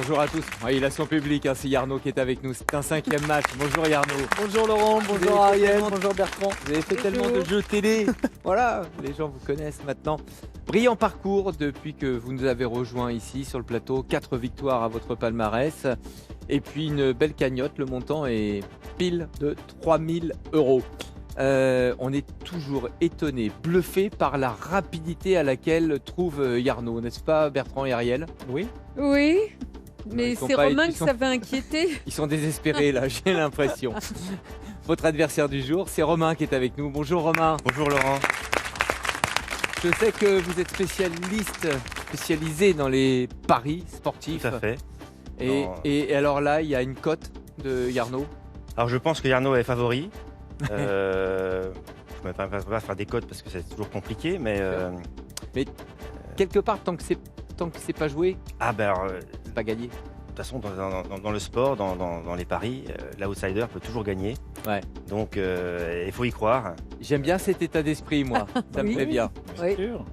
Bonjour à tous. Il a son public, c'est Yarno qui est avec nous. C'est un 5e match. Bonjour Yarno. Bonjour Laurent, bonjour Ariel, bonjour Bertrand. Vous avez fait tellement de jeux télé. Voilà, les gens vous connaissent maintenant. Brillant parcours depuis que vous nous avez rejoints ici sur le plateau. 4 victoires à votre palmarès. Et puis une belle cagnotte. Le montant est pile de 3000 €. On est toujours étonné, bluffé par la rapidité à laquelle trouve Yarno, n'est-ce pas Bertrand et Ariel? Oui. Oui, mais Ils sont c'est pas- Romain ils que sont- ça va inquiéter. Ils sont désespérés là, j'ai l'impression. Votre adversaire du jour, c'est Romain qui est avec nous. Bonjour Romain. Bonjour Laurent. Je sais que vous êtes spécialisé dans les paris sportifs. Tout à fait. Et, Non. et alors là, il y a une cote de Yarno. Alors je pense que Yarno est favori. Je ne vais pas faire des cotes parce que c'est toujours compliqué, mais Quelque part, tant que c'est pas joué, c'est pas gagné. de toute façon dans le sport, dans les paris, l'outsider peut toujours gagner. Ouais. Donc il faut y croire. J'aime bien cet état d'esprit, moi. Ça me Oui. plaît bien. Oui. Sûr.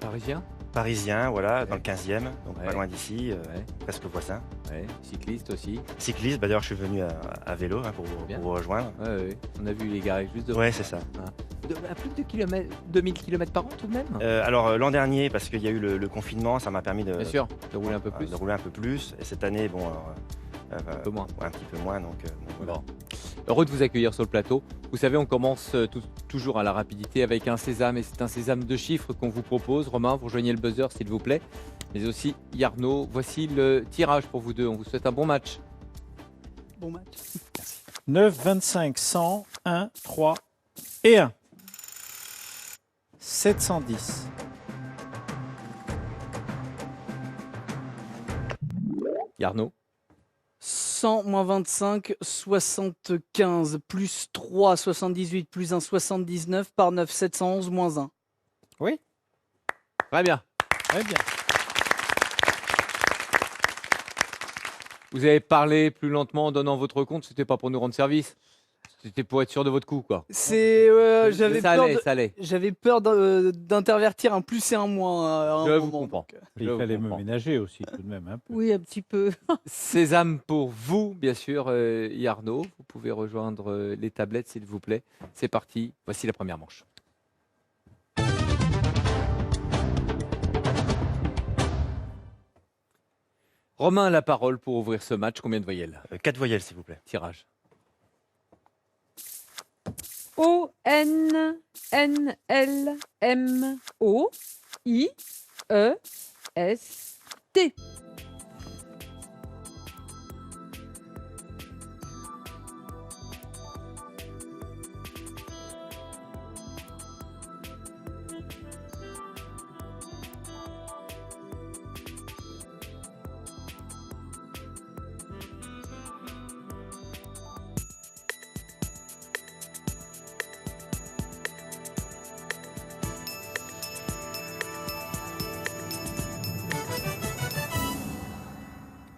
Parisien. Parisien, voilà, dans le 15e, donc Ouais. pas loin d'ici, Ouais. presque voisin. Ouais. Cycliste aussi. Cycliste, d'ailleurs je suis venu à vélo pour Bien. vous rejoindre. Ouais. On a vu les gars juste devant. Ouais, c'est ça. À plus de 2000 km par an tout de même. Alors l'an dernier, parce qu'il y a eu le confinement, ça m'a permis de, Bien sûr, de rouler un peu plus. de rouler un peu plus. Et cette année, Un peu moins. un petit peu moins. Donc voilà. Bon. Heureux de vous accueillir sur le plateau. Vous savez, on commence toujours à la rapidité avec un sésame, et c'est un sésame de chiffres qu'on vous propose. Romain, vous rejoignez le buzzer s'il vous plaît. Mais aussi Yarno, voici le tirage pour vous deux. On vous souhaite un bon match. Bon match. 9, 25, 100, 1, 3 et 1. 710. Yarno, 100 moins 25, 75, plus 3, 78, plus 1, 79, par 9, 711, moins 1. très bien. Très bien. Vous avez parlé plus lentement en donnant votre compte. C'était pas pour nous rendre service. C'était pour être sûr de votre coup, quoi. C'est, j'avais ça peur, allait, ça allait. j'avais peur d'intervertir un plus et un moins. À un Je vous moment, comprends. donc. Il Je vous fallait me comprends. ménager aussi tout de même un peu. Oui, un petit peu. Sésame pour vous, bien sûr, Yarno. Vous pouvez rejoindre les tablettes, s'il vous plaît. C'est parti. Voici la première manche. Romain a la parole pour ouvrir ce match. Combien de voyelles? 4 voyelles, s'il vous plaît. Tirage. O-N-N-L-M-O-I-E-S-T.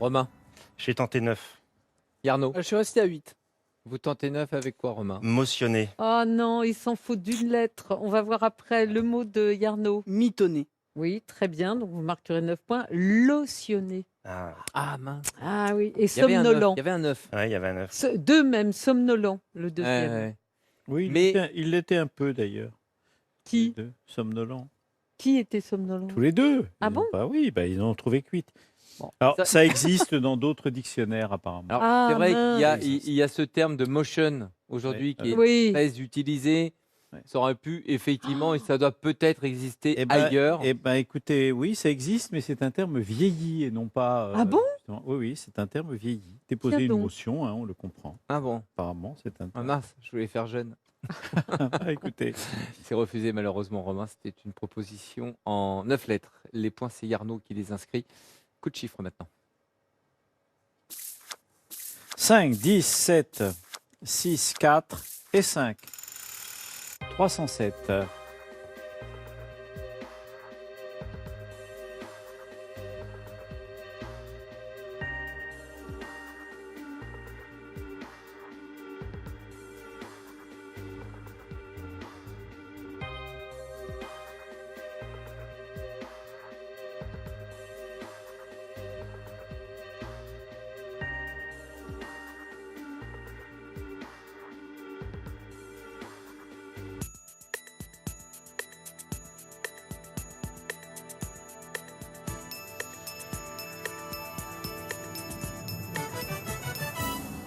Romain, J'ai tenté 9. Yarno, Je suis resté à 8. vous tentez 9 avec quoi, Romain? Motionné. Oh non, il s'en faut d'une lettre. On va voir après le mot de Yarno. Mitonné. Oui, très bien. Donc vous marquerez 9 points. Lotionné. Ah, Ah mince. Ah oui, et Il y avait un 9. somnolent. Il y avait un 9. ouais, il y avait un 9. Deux même, somnolent, le deuxième. Oui, Mais- il l'était un peu d'ailleurs. Qui Les deux, somnolents. Qui était somnolent? Tous les deux. Ah bon? Bah oui, ils n'en ont trouvé que 8. Bon, Alors, ça- ça existe dans d'autres dictionnaires apparemment. Alors, Ah, c'est vrai qu'il y a, mince. il y a ce terme de motion aujourd'hui qui est Oui. très utilisé. Ouais. Ça aurait pu effectivement, et ça doit peut-être exister Eh ben, ailleurs. écoutez, oui, ça existe, mais c'est un terme vieilli et non pas. Ah bon? justement- Oui, c'est un terme vieilli. Déposer Tiens une donc. motion, hein, on le comprend. Ah bon? Apparemment, c'est un Ah terme. mince, je voulais faire jeune. Écoutez, C'est refusé malheureusement, Romain. C'était une proposition en 9 lettres. Les points, c'est Yarno qui les inscrit. Coup de chiffre maintenant. 5, 10, 7, 6, 4 et 5. 307.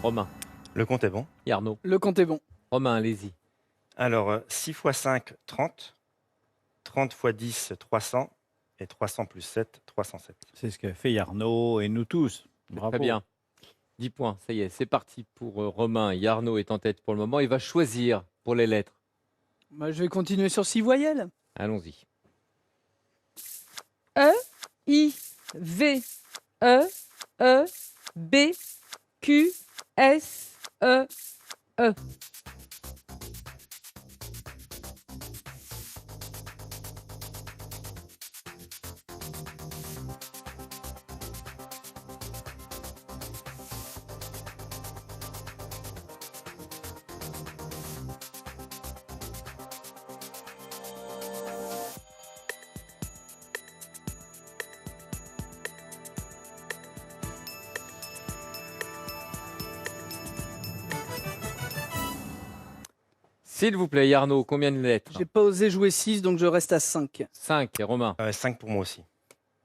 Romain Le compte est bon. et Arnaud. Le compte est bon. Romain, allez-y. Alors, 6 x 5, 30. 30 x 10, 300. Et 300 plus 7, 307. C'est ce qu'a fait Yarno et nous tous. Bravo. Très bien. 10 points, ça y est, c'est parti pour Romain. Et Arnaud est en tête pour le moment. Il va choisir pour les lettres. Bah, je vais continuer sur 6 voyelles. Allons-y. I, V, E, E, B, Q, S, E, E. S'il vous plaît, Arnaud, combien de lettres J'ai pas osé jouer 6, donc je reste à 5. 5. Et Romain, 5 pour moi aussi.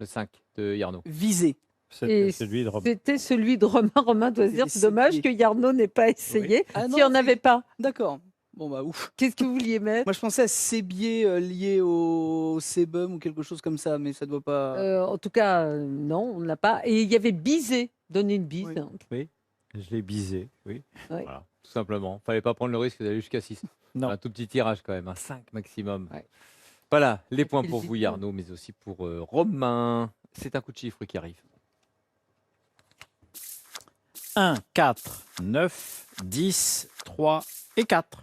le 5 de Arnaud. Visé. Et C'était celui de Romain. C'était celui de Romain. Romain doit se dire, c'est dommage que Yarno n'ait pas essayé. Ah non, S'il n'y en avait pas, D'accord. Bon bah ouf. qu'est-ce que vous vouliez mettre Moi je pensais à sébier lié au sébum ou quelque chose comme ça, mais ça doit pas. En tout cas, non, on ne l'a pas. Et il y avait bisé, donner une bise. Oui. Je l'ai bisé, oui. Voilà, tout simplement. Fallait pas prendre le risque d'aller jusqu'à 6. Non. Un tout petit tirage quand même, un 5 maximum. Ouais. Voilà, les points qu'il pour vit vous, bien. Arnaud, mais aussi pour Romain. C'est un coup de chiffre qui arrive. 1, 4, 9, 10, 3 et 4.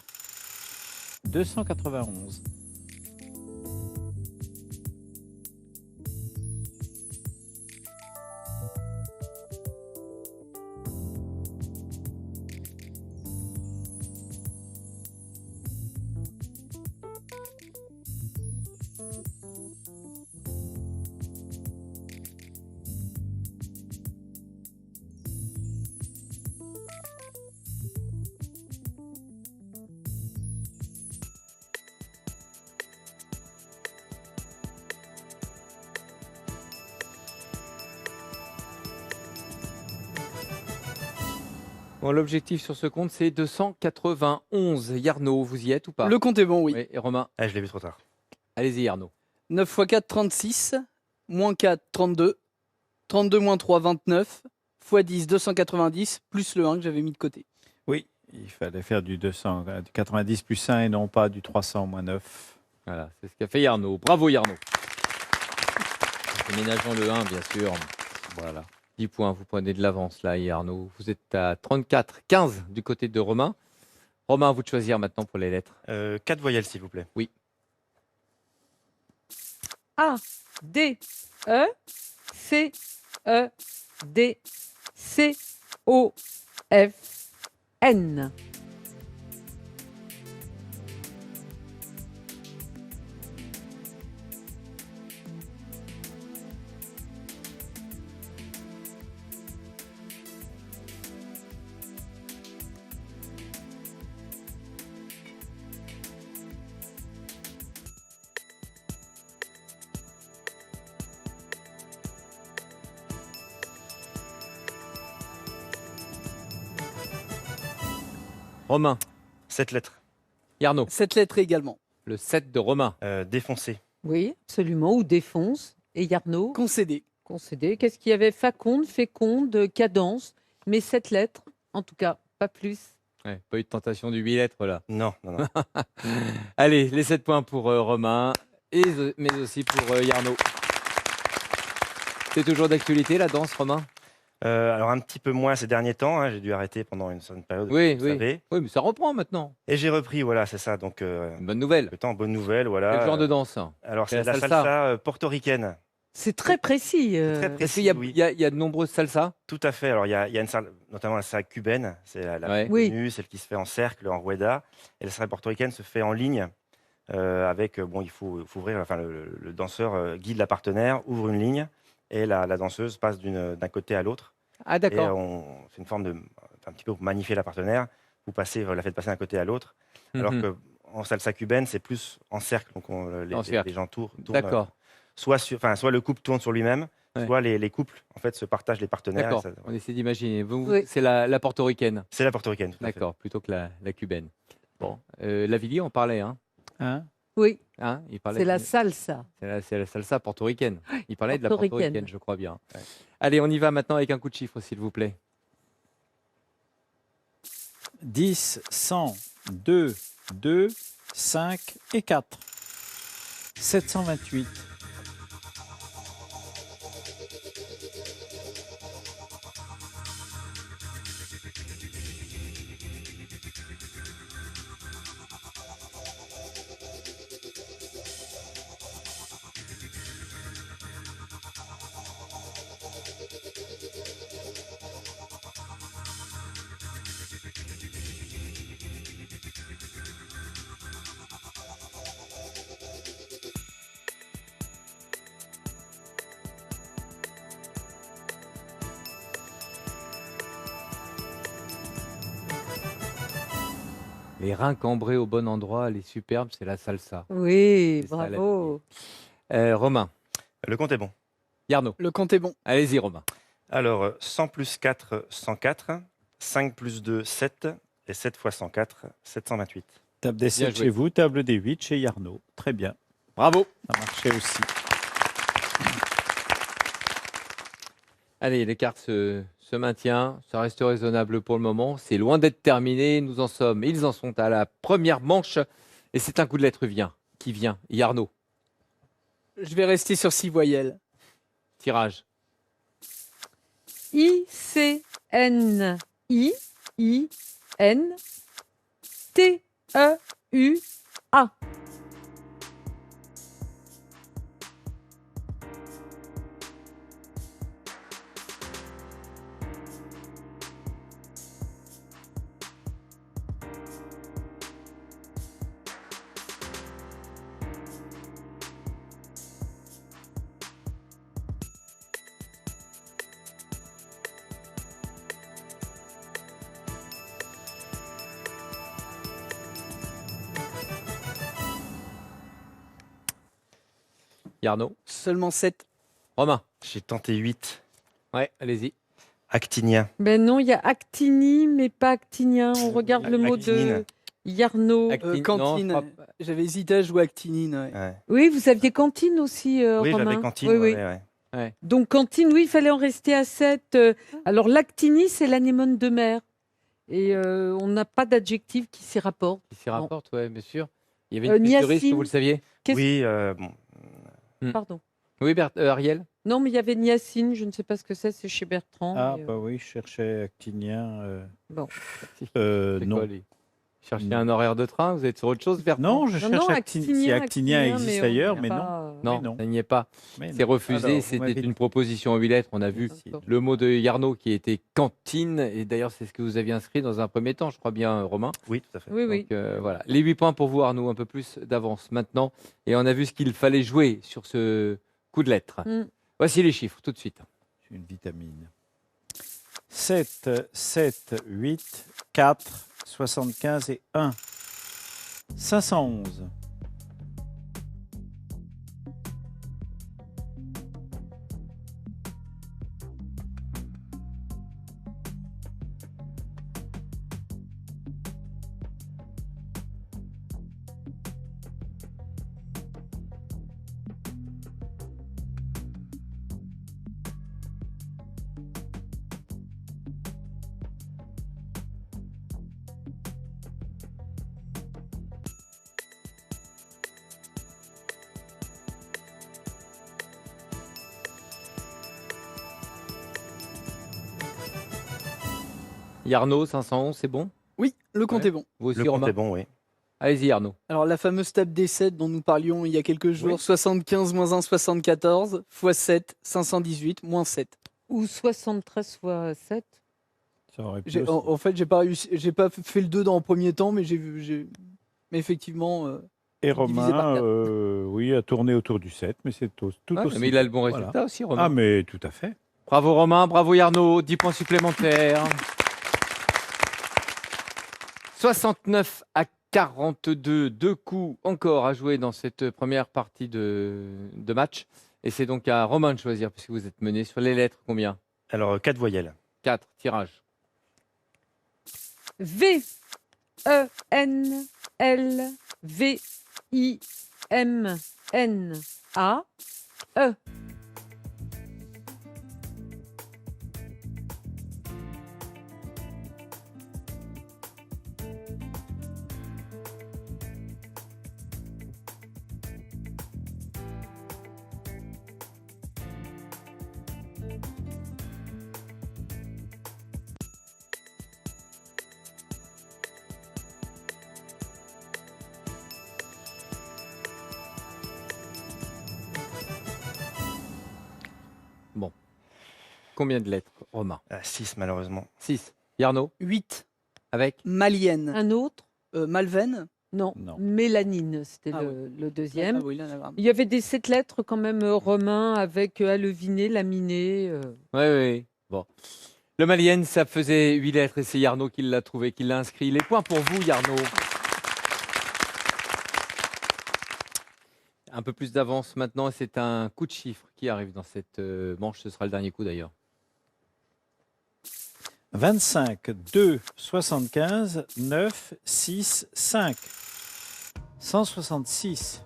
291. Bon, l'objectif sur ce compte, c'est 291. Yarno, vous y êtes ou pas Le compte est bon, oui. Oui, et Romain, Ah, je l'ai vu trop tard. allez-y, Arnaud. 9 x 4, 36. Moins 4, 32. 32 moins 3, 29. X 10, 290. Plus le 1 que j'avais mis de côté. Oui, il fallait faire du 290 plus 1 et non pas du 300 moins 9. Voilà, c'est ce qu'a fait Yarno. Bravo, Yarno. Ménageons le 1, bien sûr. Voilà. 10 points, vous prenez de l'avance là, et Arnaud. Vous êtes à 34-15 du côté de Romain. Romain, à vous de choisir maintenant pour les lettres. 4 voyelles, s'il vous plaît. A, D, E, C, E, D, C, O, F, N. Romain, 7 lettres. Yarno, Cette lettre également. le 7 de Romain. Défoncé. Oui, absolument. Ou défonce. Et Yarno, Concédé. concédé. Qu'est-ce qu'il y avait Faconde, féconde, cadence. Mais 7 lettres, en tout cas, pas plus. Ouais, pas eu de tentation du 8 lettres là. Non, non, non. Allez, les 7 points pour Romain, mais aussi pour Yarno. C'est toujours d'actualité la danse, Romain? Alors un petit peu moins ces derniers temps, hein, j'ai dû arrêter pendant une certaine période, Oui, vous oui. savez. Oui, mais ça reprend maintenant. Et j'ai repris, voilà, c'est ça. Donc, Une bonne nouvelle. le temps, bonne nouvelle, voilà. Quel genre de danse hein? Alors C'est c'est la la salsa. salsa portoricaine. C'est très précis. Très Parce précis, qu'il y a, oui. il y a de nombreuses salsas. Tout à fait. Alors il y a une salle, notamment la salsa cubaine, c'est la Ouais. plus Oui. connue, celle qui se fait en cercle, en rueda. Et la salsa portoricaine se fait en ligne. Avec, bon, il faut ouvrir, enfin, le danseur guide la partenaire, ouvre une ligne, et la danseuse passe d'un côté à l'autre. Ah Et d'accord. c'est une forme de, un petit peu pour magnifier la partenaire. Vous la faites passer d'un côté à l'autre. Alors Mhm. que en salsa cubaine, c'est plus en cercle. Donc En cercle. les gens tournent. D'accord. Soit le couple tourne sur lui-même, Ouais. soit les couples en fait se partagent les partenaires. D'accord, et ça- on essaie d'imaginer. Vous, Oui. c'est la portoricaine. C'est la portoricaine. Tout à fait. D'accord, plutôt que la cubaine. Bon, Lavilliers, on parlait, hein, Hein? Oui, il parlait c'est la de- salsa. c'est la salsa portoricaine. Il parlait de la Portoricaine. portoricaine, je crois bien. Ouais. Allez, on y va maintenant avec un coup de chiffre, s'il vous plaît. 10, 100, 2, 2, 5 et 4. 728. Les reins cambrés au bon endroit, les superbes, c'est la salsa. Oui, C'est ça, la bravo. Romain, Le compte est bon. Yarno, Le compte est bon. allez-y Romain. Alors 100 plus 4, 104. 5 plus 2, 7. Et 7 fois 104, 728. Table des 7 joué. chez vous, table des 8 chez Yarno. Très bien. Bravo. Ça marchait aussi. Allez, l'écart se maintient, ça reste raisonnable pour le moment. C'est loin d'être terminé, ils en sont à la première manche. Et c'est un coup de lettre qui vient. Yarno, Je vais rester sur 6 voyelles. tirage. I-C-N-I-I-N-T-E-U-A. Yarno, Seulement 7. Romain. J'ai tenté 8. Ouais, allez-y. Actinia. Ben non, il y a actini, mais pas actinien. On regarde le mot de Actinine. Yarno. Actine, non, Cantine. je crois J'avais hésité à jouer actinine. Ouais. Ouais. Oui, vous aviez cantine aussi, Oui, Romain. j'avais cantine. Oui, ouais, oui. ouais. Donc cantine, oui, il fallait en rester à 7. Alors l'actini, c'est l'anémone de mer. Et on n'a pas d'adjectif qui s'y rapporte. Qui s'y rapporte, ouais, bien sûr. Il y avait une prise de risque, niacine. vous le saviez? Qu'est-ce- Oui, bon, Pardon. Oui, Ariel? Non, mais il y avait niacine, je ne sais pas ce que c'est chez Bertrand. Ah, mais, bah oui, je cherchais actinien. bon. C'est Non. quoi, lui Cherchez un horaire de train, vous êtes sur autre chose, Non, je Non, cherche si actinien existe on ailleurs, n'a mais non. pas, Non, Mais non. ça n'y est pas. Mais C'est non. refusé, Alors, vous c'était m'avez une proposition en 8 lettres. On a vu D'accord. le mot de Yarno qui était cantine, et d'ailleurs c'est ce que vous aviez inscrit dans un premier temps, je crois bien, Romain. oui, tout à fait. Oui, oui. Donc, voilà, les 8 points pour vous Arnaud, un peu plus d'avance maintenant, et on a vu ce qu'il fallait jouer sur ce coup de lettre. Mm. Voici les chiffres tout de suite. J'ai une vitamine. 7, 7, 8, 4, 75 et 1. 511. Yarno, 511, c'est bon? Oui, le compte Ouais. est bon. Vous aussi Le compte Romain? est bon, oui. Allez-y Arnaud. Alors la fameuse table des 7 dont nous parlions il y a quelques jours, Oui. 75 moins 1, 74, x 7, 518, moins 7. Ou 73 fois 7. Ça aurait pu J'ai- aussi. en fait, j'ai pas fait le 2 dans le premier temps, mais mais effectivement, Et divisé Romain, par quatre. oui, a tourné autour du 7, mais c'est tout Ouais, aussi. mais il a le bon Voilà. résultat aussi Romain. Ah, mais tout à fait. Bravo Romain, bravo Yarno, 10 points supplémentaires. 69 à 42, deux coups encore à jouer dans cette première partie de match. Et c'est donc à Romain de choisir, puisque vous êtes mené sur les lettres. Combien? Alors, 4 voyelles. 4. Tirage. V, E, N, L, V, I, M, N, A, E. Combien de lettres, Romain? 6, malheureusement. 6. Yarno? 8. Avec? Malienne. Un autre? Malven. Non. Non. Mélanine, c'était Ah le deuxième. Ah oui, l'anagramme. Il y avait des 7 lettres quand même romains avec aleviné, laminé. Oui, oui. Bon. Le Malienne, ça faisait 8 lettres et c'est Yarno qui l'a trouvé, qui l'a inscrit. Les points pour vous, Yarno. Un peu plus d'avance maintenant et c'est un coup de chiffre qui arrive dans cette manche. Ce sera le dernier coup d'ailleurs. 25, 2, 75, 9, 6, 5. 166.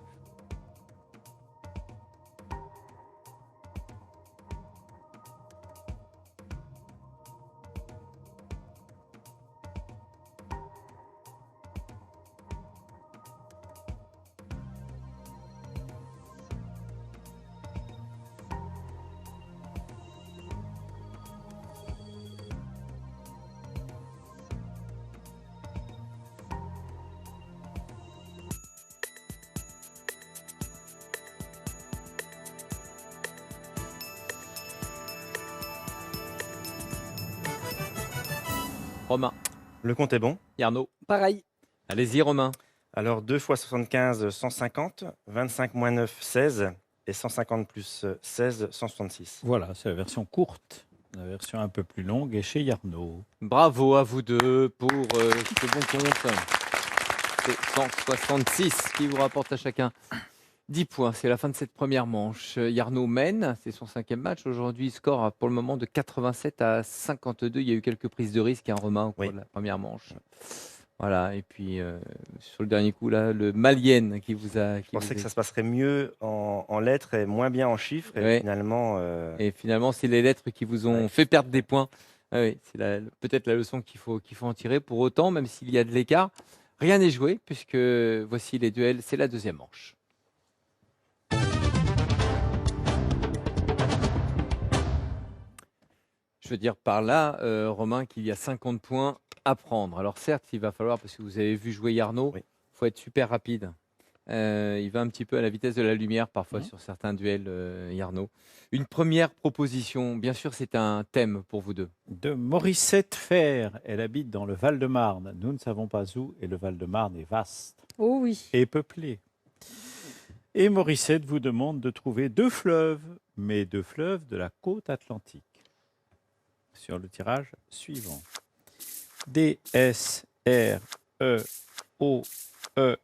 Romain, Le compte est bon. Yarno. Pareil. Allez-y, Romain. Alors, 2 fois 75, 150. 25 moins 9, 16. Et 150 plus 16, 166. Voilà, c'est la version courte. La version un peu plus longue est chez Yarno. Bravo à vous deux pour ce bon compte. C'est 166 qui vous rapporte à chacun 10 points. C'est la fin de cette première manche. Yarno mène, c'est son 5e match. Aujourd'hui, il score pour le moment de 87 à 52. Il y a eu quelques prises de risque, Romain, au cours Oui. de la première manche. Voilà, et puis sur le dernier coup, là, le Malienne qui vous a... Je pensais que ça se passerait mieux en lettres et moins bien en chiffres. Et Ouais. finalement, Et finalement, c'est les lettres qui vous ont Ouais. fait perdre des points. Ah oui, c'est peut-être la leçon qu'il faut en tirer. Pour autant, même s'il y a de l'écart, rien n'est joué, puisque voici les duels. C'est la deuxième manche. Je veux dire par là, Romain, qu'il y a 50 points à prendre. Alors certes, il va falloir, parce que vous avez vu jouer Yarno, il Oui. faut être super rapide. Il va un petit peu à la vitesse de la lumière parfois Mhm. sur certains duels, Yarno. Une première proposition, bien sûr, c'est un thème pour vous deux. De Morissette Fer, elle habite dans le Val-de-Marne. Nous ne savons pas où, et le Val-de-Marne est vaste Oh oui. et peuplé. Et Morissette vous demande de trouver 2 fleuves, mais 2 fleuves de la côte atlantique. Sur le tirage suivant. D, S, R, E, O, E,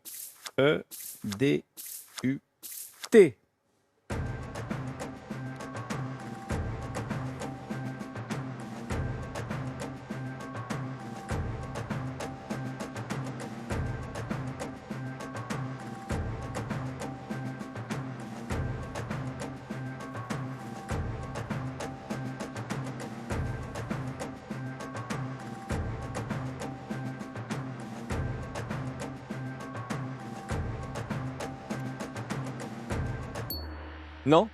E, D, U, T. Non?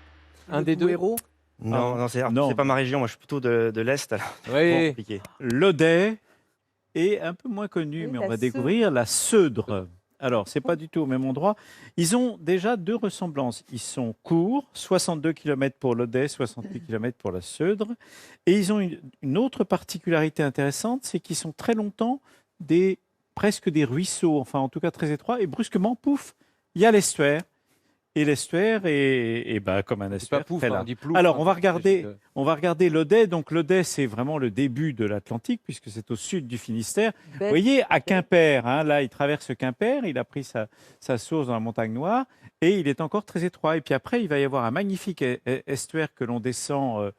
Un des deux? Héros. non, non, c'est non. pas ma région. Moi, je suis plutôt de l'Est. Alors, Oui. compliqué. L'Audet est un peu moins connu, Oui, mais on la va Seudre. découvrir la Seudre. Alors, c'est pas du tout au même endroit. Ils ont déjà 2 ressemblances. Ils sont courts, 62 km pour l'Audet, 68 km pour la Seudre. Et ils ont une autre particularité intéressante, c'est qu'ils sont très longtemps presque des ruisseaux, enfin en tout cas très étroits. Et brusquement, pouf, il y a l'estuaire. Et l'estuaire est comme un C'est estuaire. pas pouf, très hein, on large. dit plouf. Alors, hein, on va il s'agit de- regarder l'Audet. Donc, l'Audet, c'est vraiment le début de l'Atlantique, puisque c'est au sud du Finistère. Vous Bête. voyez, à Quimper, hein, là, il traverse Quimper, il a pris sa source dans la montagne Noire, et il est encore très étroit. Et puis après, il va y avoir un magnifique estuaire que l'on descend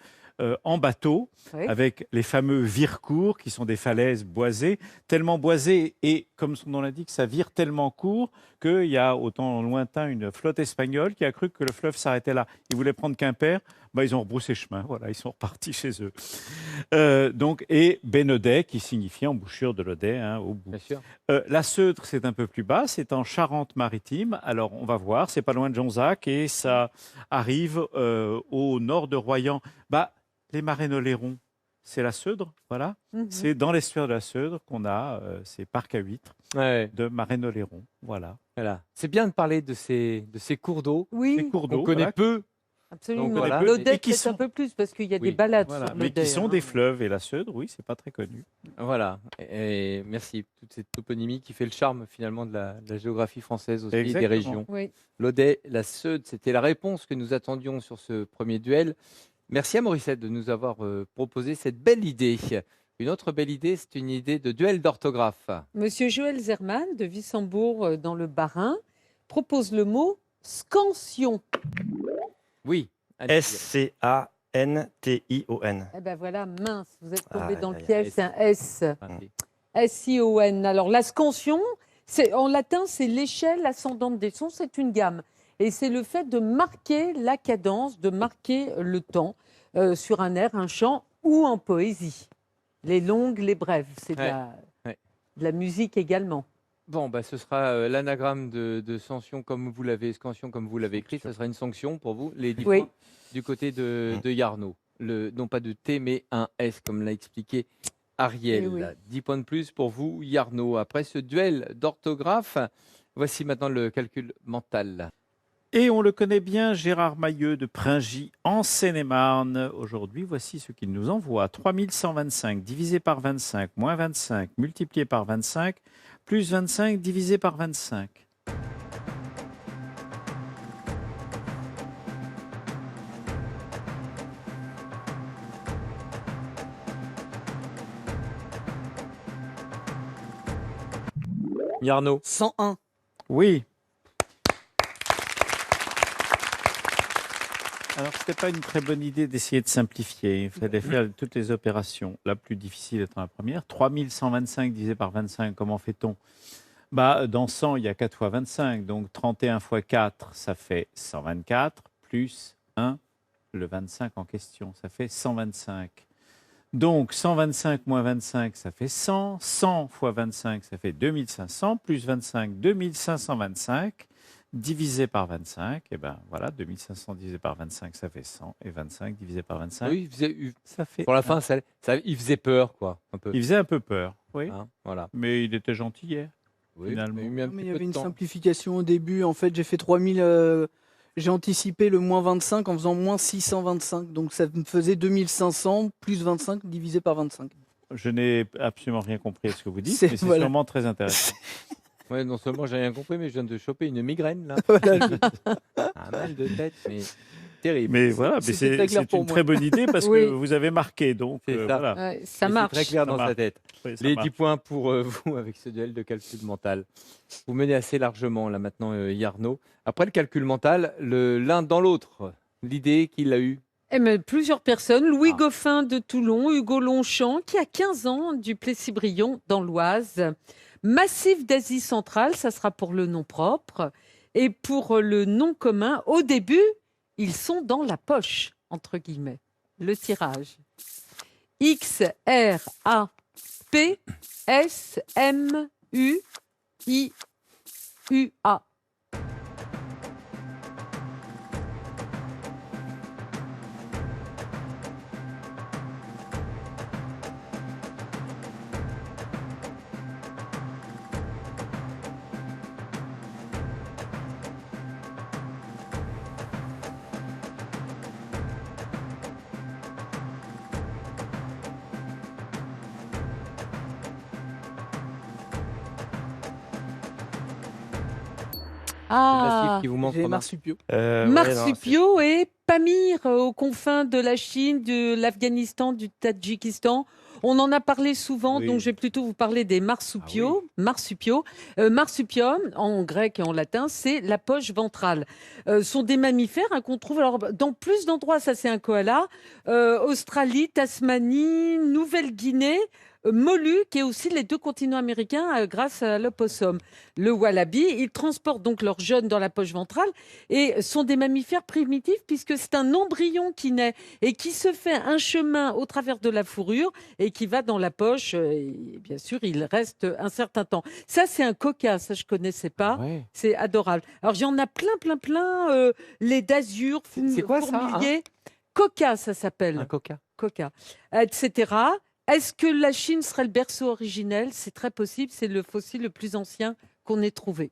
en bateau, Oui. avec les fameux vire-cours, qui sont des falaises boisées, tellement boisées, et comme son nom l'indique, ça vire tellement court qu'il y a au temps lointain une flotte espagnole qui a cru que le fleuve s'arrêtait là. Ils voulaient prendre Quimper, ils ont rebroussé chemin, voilà, ils sont repartis chez eux. Et Bénodet, qui signifie embouchure de l'Audet, hein, au bout. Bien sûr. La Seudre, c'est un peu plus bas, c'est en Charente-Maritime. Alors, on va voir, c'est pas loin de Jonzac et ça arrive au nord de Royan. Les Marais-Noléron, c'est la Seudre, voilà. Mhm. C'est dans l'estuaire de la Seudre qu'on a ces parcs à huîtres Ouais, de Marais-Noléron, voilà. voilà. C'est bien de parler de ces cours d'eau. Ces Oui, cours On d'eau, connaît voilà, peu. absolument. Donc, voilà. L'Audet, Et qui peut-être un sont- peu plus, parce qu'il y a Oui, des balades voilà, sur mais l'Audet. qui sont hein. des fleuves. Et la Seudre, oui, c'est pas très connu. Voilà. Et merci. Toute cette toponymie qui fait le charme finalement de la géographie française aussi, et des Exactement. régions. Oui. L'Audet, la Seudre, c'était la réponse que nous attendions sur ce premier duel. Merci à Morissette de nous avoir proposé cette belle idée. Une autre belle idée, c'est une idée de duel d'orthographe. Monsieur Joël Zerman de Wissembourg, dans le Bas-Rhin, propose le mot scansion. Oui. allez-y. S-C-A-N-T-I-O-N. Eh ben voilà, mince, vous êtes tombé Ah, dans le aïe, aïe, piège, aïe. c'est un S. Allez. S-I-O-N. Alors, la scansion, en latin, c'est l'échelle ascendante des sons, c'est une gamme. Et c'est le fait de marquer la cadence, de marquer le temps sur un air, un chant ou en poésie. Les longues, les brèves. C'est Ouais, de la musique également. Bon, ce sera l'anagramme de sanction comme vous l'avez, scansion comme vous l'avez écrit. Ce sera une sanction pour vous, les 10 Oui. points du côté de Yarno. Non pas de T, mais un S, comme l'a expliqué Ariel. Eh oui. 10 points de plus pour vous, Yarno. Après ce duel d'orthographe, voici maintenant le calcul mental. Et on le connaît bien, Gérard Mailleux de Pringy, en Seine-et-Marne. Aujourd'hui, voici ce qu'il nous envoie. 3125 divisé par 25, moins 25, multiplié par 25, plus 25 divisé par 25. Yarno. 101. Oui. Alors, ce n'était pas une très bonne idée d'essayer de simplifier. Il fallait faire toutes les opérations. La plus difficile étant la première. 3125 divisé par 25, comment fait-on? Dans 100, il y a 4 fois 25. Donc, 31 fois 4, ça fait 124. Plus 1, le 25 en question, ça fait 125. Donc, 125 moins 25, ça fait 100. 100 fois 25, ça fait 2500. Plus 25, 2525. Divisé par 25, et voilà, 2500 divisé par 25, ça fait 100. Et 25 divisé par 25, Oui, ça fait... pour la fin, il faisait peur, quoi. Un peu. Il faisait un peu peur, oui. Hein, voilà. Mais il était gentil hier. Oui, Finalement. mis un Mais petit il y peu avait de une temps. simplification au début. En fait, j'ai fait 3000. J'ai anticipé le moins 25 en faisant moins 625. Donc ça me faisait 2500 plus 25 divisé par 25. Je n'ai absolument rien compris à ce que vous dites, C'est- mais c'est voilà. sûrement très intéressant. Ouais, non seulement j'ai rien compris, mais je viens de choper une migraine là. Voilà. Un mal de tête, mais terrible. Mais voilà, mais C'était très clair c'est pour une moi. très bonne idée parce Oui. que vous avez marqué. Donc, C'est ça. voilà. Ouais, Et ça marche. C'est très clair Ça dans marche. sa tête. Oui, ça Les marche. 10 points pour vous avec ce duel de calcul mental. Vous menez assez largement là maintenant, Yarno. Après le calcul mental, l'un dans l'autre, l'idée qu'il a eue. Plusieurs personnes. Louis Ah. Goffin de Toulon, Hugo Longchamp, qui a 15 ans, du Plessis-Brion, dans l'Oise. Massif d'Asie centrale, ça sera pour le nom propre. Et pour le nom commun, au début, ils sont dans la poche, entre guillemets. Le tirage. X, R, A, P, S, M, U, I, U, A. massif qui vous manque, J'ai Romain. marsupio. Marsupio et Pamir, aux confins de la Chine, de l'Afghanistan, du Tadjikistan. On en a parlé souvent, Oui. donc je vais plutôt vous parler des marsupiaux. Marsupium, en grec et en latin, c'est la poche ventrale. Sont des mammifères qu'on trouve alors, dans plus d'endroits. Ça, c'est un koala. Australie, Tasmanie, Nouvelle-Guinée, Moluques et aussi les 2 continents américains grâce à l'opossum. Le wallaby, ils transportent donc leurs jeunes dans la poche ventrale et sont des mammifères primitifs puisque c'est un embryon qui naît et qui se fait un chemin au travers de la fourrure et qui va dans la poche. Et bien sûr, il reste un certain temps. Ça, c'est un coca, ça je connaissais pas. Ouais. C'est adorable. Alors, il y en a plein. Les d'azur, C'est quoi ça, hein fourmiliers. Coca, ça s'appelle. Un coca. Coca, etc. Est-ce que la Chine serait le berceau originel? C'est très possible. C'est le fossile le plus ancien qu'on ait trouvé.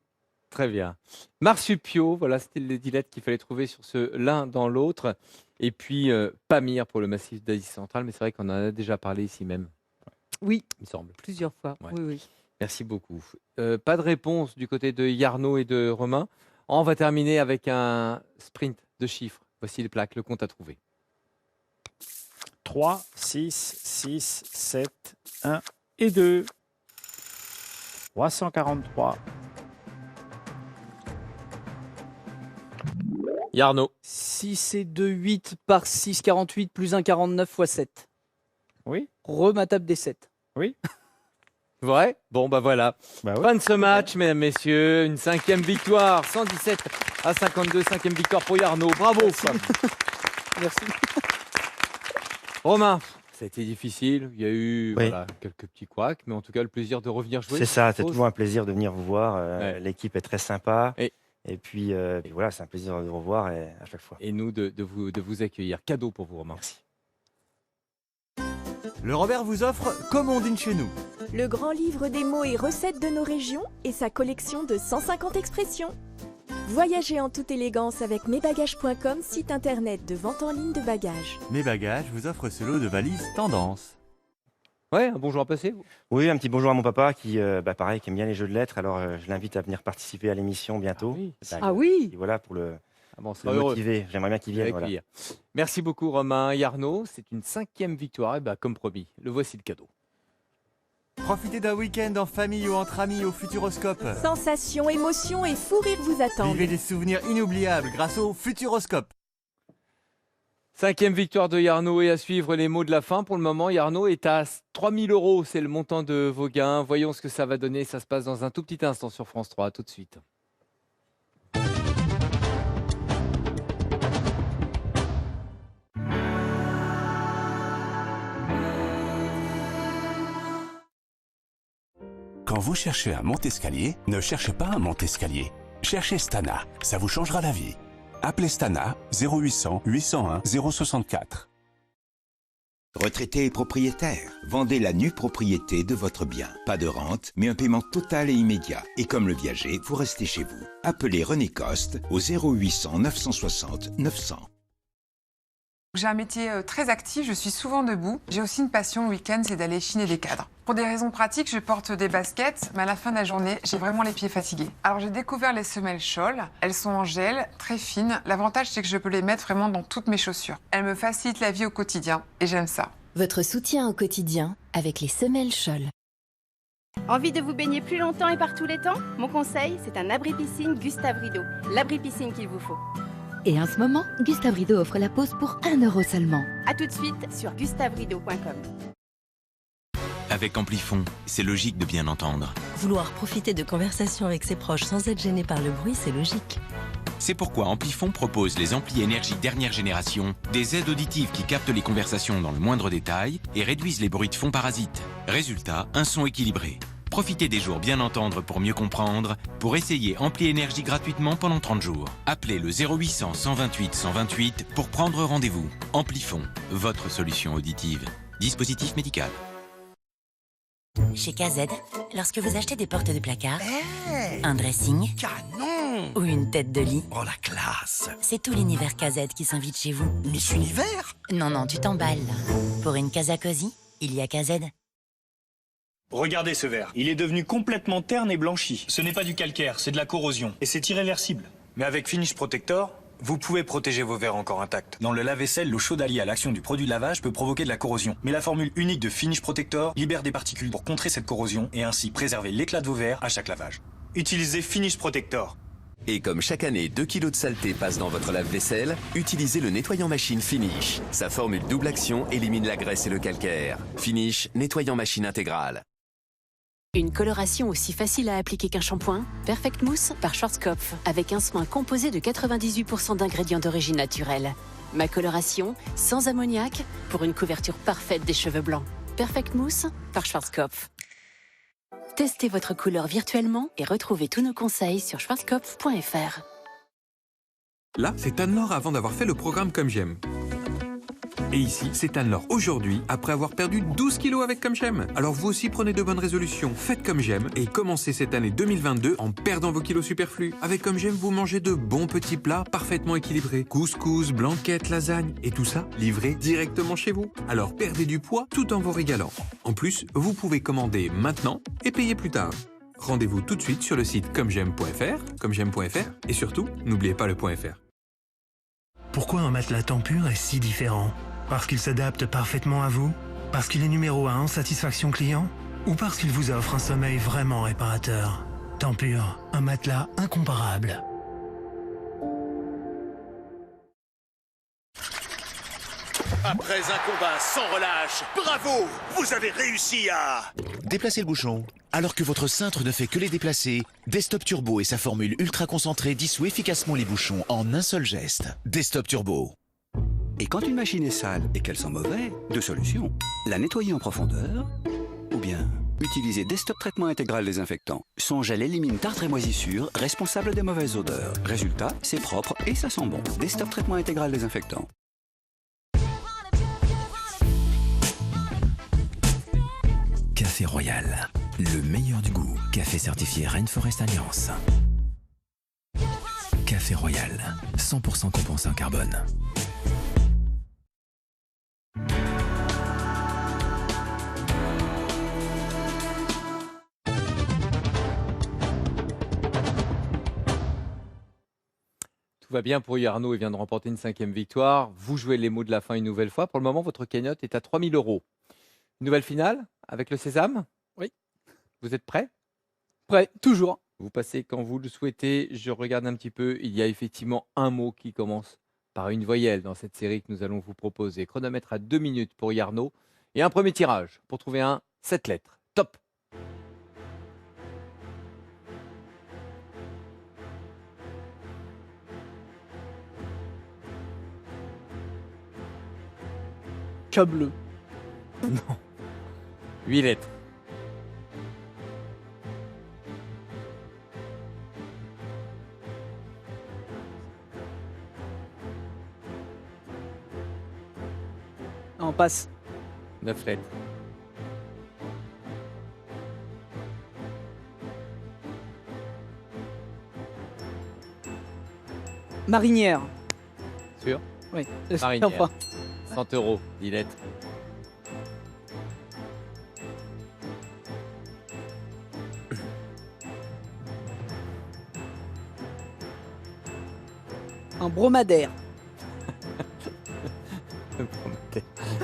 Très bien. Marsupio, voilà, c'était les dilettes qu'il fallait trouver sur l'un dans l'autre. Et puis Pamir pour le massif d'Asie centrale, mais c'est vrai qu'on en a déjà parlé ici même, Oui, il me semble. plusieurs fois. Ouais. Oui. Merci beaucoup. Pas de réponse du côté de Yarno et de Romain. On va terminer avec un sprint de chiffres. Voici les plaques, le compte à trouver. 3, 6, 6, 7, 1 et 2. 343. Yarno. 6 et 2, 8 par 6, 48 plus 1, 49 fois 7. Oui. Ma table des 7. Vrai? Bon, bah voilà. Bah ouais. Fin de ce match, mesdames, messieurs. Une 5e victoire. 117 à 52. 5e victoire pour Yarno. Bravo. Merci. Romain, ça a été difficile. Il y a eu Oui. voilà, quelques petits couacs, mais en tout cas, le plaisir de revenir jouer. C'est ça, c'est suppose. toujours un plaisir de venir vous voir. Ouais. L'équipe est très sympa. Et- Et puis voilà, c'est un plaisir de vous revoir à chaque fois. Et nous, de vous accueillir. Cadeau pour vous, Romain. Merci. Le Robert vous offre Comme on dîne chez nous. Le grand livre des mots et recettes de nos régions et sa collection de 150 expressions. Voyagez en toute élégance avec mesbagages.com, site internet de vente en ligne de bagages. Mes bagages vous offrent ce lot de valises tendance. Ouais, un bonjour à passer. Oui, un petit bonjour à mon papa qui, pareil, qui aime bien les jeux de lettres. Alors je l'invite à venir participer à l'émission bientôt. oui. Ah oui. Et voilà, pour le Ah bon, on sera le heureux. motiver. J'aimerais bien qu'il vienne. Avec Voilà. plaisir. Merci beaucoup, Romain. Yarno, c'est une 5e victoire. Et comme promis, le voici le cadeau. Profitez d'un week-end en famille ou entre amis au Futuroscope. Sensations, émotions et fou rire vous attendent. Vivez des souvenirs inoubliables grâce au Futuroscope. 5e victoire de Yarno et à suivre les mots de la fin. Pour le moment, Yarno est à 3 000 €. C'est le montant de vos gains. Voyons ce que ça va donner. Ça se passe dans un tout petit instant sur France 3. À tout de suite. Quand vous cherchez un monte-escalier, ne cherchez pas un monte-escalier. Cherchez Stana, ça vous changera la vie. Appelez Stana 0800 801 064. Retraité et propriétaire, vendez la nue propriété de votre bien. Pas de rente, mais un paiement total et immédiat. Et comme le viager, vous restez chez vous. Appelez René Coste au 0800 960 900. J'ai un métier très actif, je suis souvent debout. J'ai aussi une passion le week-end, c'est d'aller chiner des cadres. Pour des raisons pratiques, je porte des baskets, mais à la fin de la journée, j'ai vraiment les pieds fatigués. Alors j'ai découvert les semelles Scholl. Elles sont en gel, très fines. L'avantage, c'est que je peux les mettre vraiment dans toutes mes chaussures. Elles me facilitent la vie au quotidien et j'aime ça. Votre soutien au quotidien avec les semelles Scholl. Envie de vous baigner plus longtemps et par tous les temps? Mon conseil, c'est un abri-piscine Gustave Rideau. L'abri-piscine qu'il vous faut. Et en ce moment, Gustave Rideau offre la pause pour 1 € seulement. A tout de suite sur gustaverideau.com. Avec Amplifon, c'est logique de bien entendre. Vouloir profiter de conversations avec ses proches sans être gêné par le bruit, c'est logique. C'est pourquoi Amplifon propose les amplis énergie dernière génération, des aides auditives qui captent les conversations dans le moindre détail et réduisent les bruits de fond parasites. Résultat, un son équilibré. Profitez des jours bien entendre pour mieux comprendre. Pour essayer Ampli Énergie gratuitement pendant 30 jours. Appelez le 0800 128 128 pour prendre rendez-vous. Amplifon, votre solution auditive. Dispositif médical. Chez KZ, lorsque vous achetez des portes de placard, un dressing, Canon! ou une tête de lit, Oh la classe! c'est tout l'univers KZ qui s'invite chez vous. Miss Univers? Non, tu t'emballes. Pour une casa cosy, il y a KZ. Regardez ce verre. Il est devenu complètement terne et blanchi. Ce n'est pas du calcaire, c'est de la corrosion. Et c'est irréversible. Mais avec Finish Protector, vous pouvez protéger vos verres encore intacts. Dans le lave-vaisselle, l'eau chaude alliée à l'action du produit de lavage peut provoquer de la corrosion. Mais la formule unique de Finish Protector libère des particules pour contrer cette corrosion et ainsi préserver l'éclat de vos verres à chaque lavage. Utilisez Finish Protector. Et comme chaque année, 2 kg de saleté passent dans votre lave-vaisselle, utilisez le nettoyant machine Finish. Sa formule double action élimine la graisse et le calcaire. Finish, nettoyant machine intégrale. Une coloration aussi facile à appliquer qu'un shampoing? Perfect Mousse par Schwarzkopf, avec un soin composé de 98% d'ingrédients d'origine naturelle. Ma coloration, sans ammoniac, pour une couverture parfaite des cheveux blancs. Perfect Mousse par Schwarzkopf. Testez votre couleur virtuellement et retrouvez tous nos conseils sur schwarzkopf.fr. Là, c'est Anne-Laure avant d'avoir fait le programme Comme J'aime. Et ici, c'est Anne-Laure aujourd'hui, après avoir perdu 12 kilos avec Comme J'aime. Alors vous aussi prenez de bonnes résolutions, faites Comme J'aime et commencez cette année 2022 en perdant vos kilos superflus. Avec Comme J'aime, vous mangez de bons petits plats parfaitement équilibrés. Couscous, blanquettes, lasagne et tout ça livré directement chez vous. Alors perdez du poids tout en vous régalant. En plus, vous pouvez commander maintenant et payer plus tard. Rendez-vous tout de suite sur le site commejaime.fr et surtout, n'oubliez pas le .fr. Pourquoi un matelas Tempur est si différent? Parce qu'il s'adapte parfaitement à vous? Parce qu'il est numéro 1 en satisfaction client? Ou parce qu'il vous offre un sommeil vraiment réparateur? Tempur, un matelas incomparable. Après un combat sans relâche, bravo! Vous avez réussi à... Déplacer le bouchon. Alors que votre cintre ne fait que les déplacer, Desktop Turbo et sa formule ultra concentrée dissout efficacement les bouchons en un seul geste. Desktop Turbo. Et quand une machine est sale et qu'elle sent mauvais, deux solutions. La nettoyer en profondeur ou bien utiliser Desktop Traitement Intégral Désinfectant. Son gel élimine tartre et moisissures, responsable des mauvaises odeurs. Résultat, c'est propre et ça sent bon. Desktop Traitement Intégral Désinfectant. Café Royal, le meilleur du goût. Café certifié Rainforest Alliance. Café Royal, 100% compensé en carbone. Tout va bien pour Yarno, il vient de remporter une 5e victoire. Vous jouez les mots de la fin une nouvelle fois. Pour le moment, votre cagnotte est à 3 000 €. Nouvelle finale avec le sésame? Oui. Vous êtes prêts? Prêt, toujours. Vous passez quand vous le souhaitez. Je regarde un petit peu. Il y a effectivement un mot qui commence par une voyelle dans cette série que nous allons vous proposer. Chronomètre à 2 minutes pour Yarno. Et un premier tirage pour trouver un 7 lettres. Top! Chat bleu. Non. 8 lettres. On passe. 9 lettres. Marinière. Sûr? Oui. Marinière. Enfin. 100 €, 10 lettres. Un dromadaire.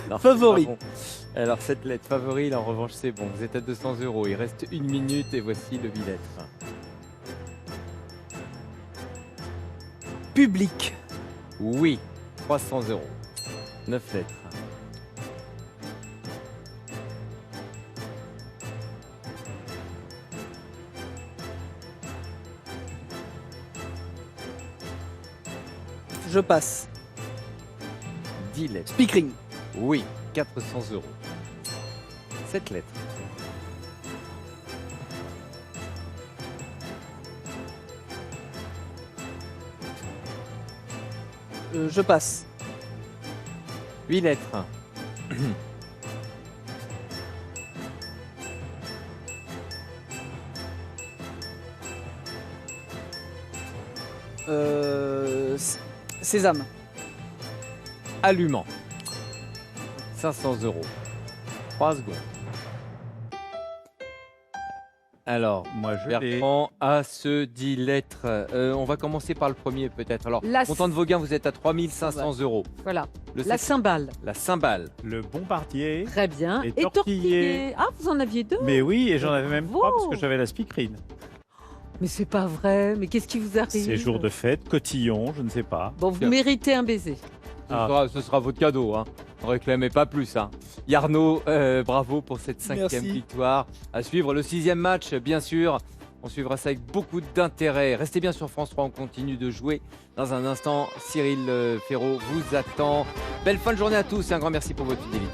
Non, Favori. c'est pas bon. Alors, 7 lettres, favori, là, en revanche, c'est bon. Vous êtes à 200 €. Il reste 1 minute et voici le 8 lettres. Public. Oui, 300 €. 9 lettres. Je passe. 10 lettres. Speakring. Oui, 400 €. 7 lettres. Je passe. 8 lettres. Sésame. Allumant. 500 €. 3 secondes. Alors, moi je l'ai. Bertrand a ce 10 lettres. On va commencer par le premier peut-être. Alors, La- Content de Vauguin, vous êtes à 3500 €. Voilà. Le La sept- cymbale. La cymbale. Le bombardier. Très bien. Et Et tortillé. Ah, vous en aviez deux. Mais oui, et j'en avais même Bravo. 3 parce que j'avais la speakerine. Mais c'est pas vrai. Mais qu'est-ce qui vous arrive? C'est jour de fête, cotillon, je ne sais pas. Bon, vous méritez un baiser. Ce sera votre cadeau. Hein. Ne réclamez pas plus. Hein. Yarno, bravo pour cette 5e Merci. victoire. À suivre le 6e match, bien sûr. On suivra ça avec beaucoup d'intérêt. Restez bien sur France 3, on continue de jouer. Dans un instant, Cyril Ferraud vous attend. Belle fin de journée à tous et un grand merci pour votre fidélité.